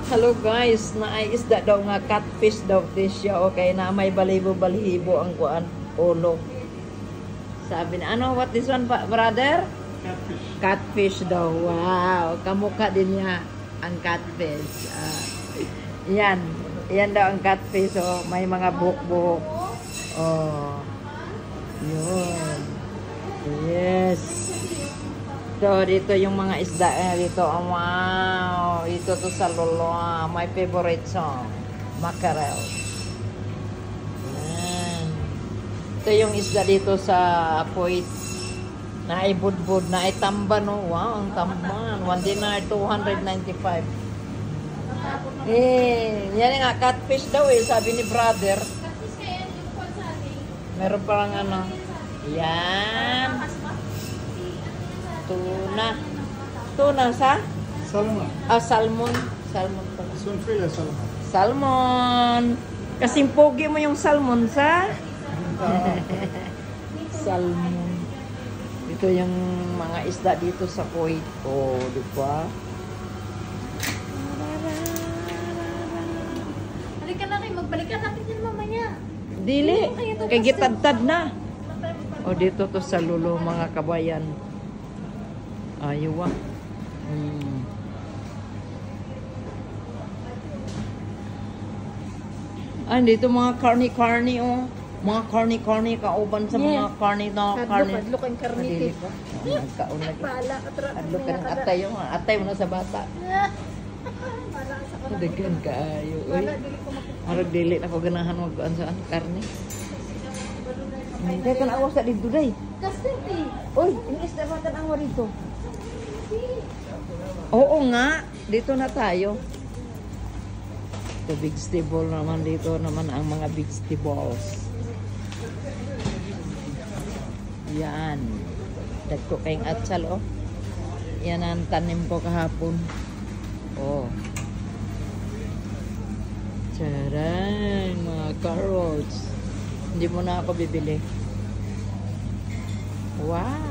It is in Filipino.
Hello guys, naisda daw nga catfish daw siya. Okay na may balibo-balibo ang kuan ulo. Sabi na, ano, what this one pa, brother? Catfish. Catfish daw. Wow, kamukha din niya ang catfish. Yan. Yan daw ang catfish. Oh, may mga buhok-buhok. Oh. Yun. Yes. So, dito yung mga isda dito. Oh, wow. Ito to sa lolo. My favorite song. Mackerel. Yan. Ito yung isda dito sa Kuwait. Naibudbud, naitamba no. Wow, ang tamban. One dinar, 295. Yan nga, catfish daw eh, sabi ni brother. Meron parang ano. Yan. Tuna. Tuna sa? Salmon. Salmon. Salmon pala. Sunfila salmon. Salmon. Kasing pogi mo yung salmon sa? Salmon. Ito yung mga isda dito sa Kuwait. Oh, di ba? Halika na kayo, magbalikan natin yan mamaya. Dili. Kay gitad-tad na. O, dito to sa lulo, mga kabayan. Ayaw ah. Ay, dito mga karni-karni oh. Mga karni-karni kauban sa mga karni na karni. Kadlok ang karniti. Nagkaon lagi. Pala, Adlo ka ng atay yung atay mo na sa bata. Para sa kanila. Dagan kaayo. Uy. Wala, dili ko makita. Marag dili na ko ganahan mag-kuan sa karni. Hindi ka na awas sa dito day. Kasi, Uy, yung isda ba ka ang rito? Oo nga, dito na tayo. Ito vegetable naman dito naman ang mga vegetables. Yan. Dagko kayong atsal oh. Yan ang tanim ko kahapon. Oh. Charan, mga carrots. Hindi mo na ako bibili. Wow.